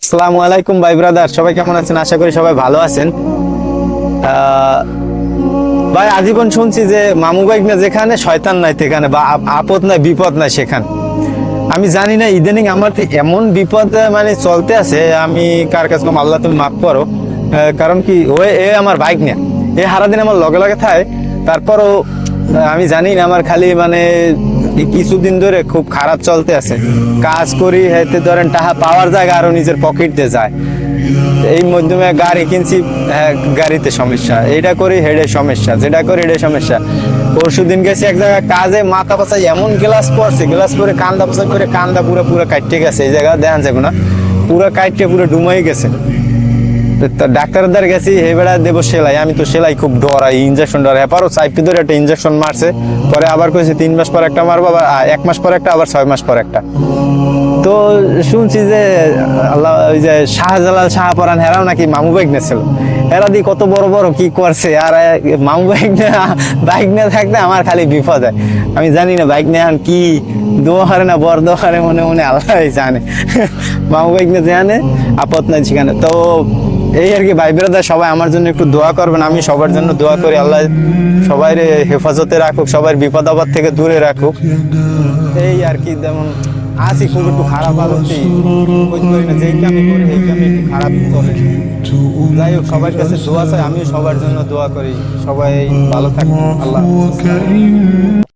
আসসালামু আলাইকুম ভাই ব্রাদার, সবাই কেমন আছেন? আশা করি সবাই ভালো আছেন। ভাই আজীবন শুনছি যে মামু বাইক না যেখানে শয়তান নাই সেখানে, বা আপদ নাই বিপদ নাই সেখানে। আমি জানি না ইদানিং আমার এমন বিপদ মানে চলতে আছে, আমি কার কাছে কম আল্লাহ তুমি মাফ করো। কারণ কি এ আমার বাইক না, এ সারাদিন আমার লগে লগে থাকে। তারপরও আমি জানি না, আমার খালি মানে কিছুদিন ধরে খুব খারাপ চলতে আছে। কাজ করি হেতে ধরেন টাকা পাওয়ার জায়গা আরো নিজের পকেট দিয়ে যায়। এই মাধ্যমে গাড়ি কিনছি, গাড়িতে সমস্যা, এটা করি হেডে সমস্যা, যেটা করি হেডে সমস্যা। পরশু দিন গেছি এক জায়গায় কাজে, মাথা পাশায় এমন গ্লাস পড়ছে, গ্লাস পরে কান্দা পাশা করে কান্দা পুরো পুরো কাটতে গেছে। এই জায়গা দেখান যাবে না, পুরো কাটতে পুরো ডুমাই গেছে। ডাক্তারের দ্বারা গেছি, হে বেড়া দেবো সেলাই। আমি তো সেলাই খুব ডরাই, ইঞ্জেকশন ডরাই। এপারও চাইপি ধরে একটা ইঞ্জেকশন মারছে, পরে আবার কইছে 3 মাস পর একটা মারবো, আবার 1 মাস পর একটা, আবার 6 মাস পর একটা। তো শুনছি যে আল্লাহ ওই যে শাহজালাল শাহপরান হেরাও নাকি মামু বাইক নিয়েছিল। এরা দিয়ে কত বড় বড় কি করছে। আর মামু বাইক নিয়ে থাকতে আমার খালি বিপদ হয়। আমি জানি না বাইক নিয়ে কি দোয়া হারে না বর দোয়া হারে, মনে মনে আল্লাহ জানে। মামু বাইক নিয়ে জানে আপদ নাই সেখানে। তো এই আর কি ভাই ব্রাদার, সবাই আমার জন্য একটু দোয়া করবেন। আমি সবার জন্য দোয়া করি, আল্লাহ সবাই হেফাজতে রাখুক, সবার বিপদ আপদ থেকে দূরে রাখুক। এই আর কি, যেমন আছি খুব একটু খারাপ আলোচি, যেই কামে করি এই কামে একটু খারাপ করে। যাই হোক, সবার কাছে দোয়া চাই, আমিও সবার জন্য দোয়া করি। সবাই ভালো থাকবেন। আল্লাহ।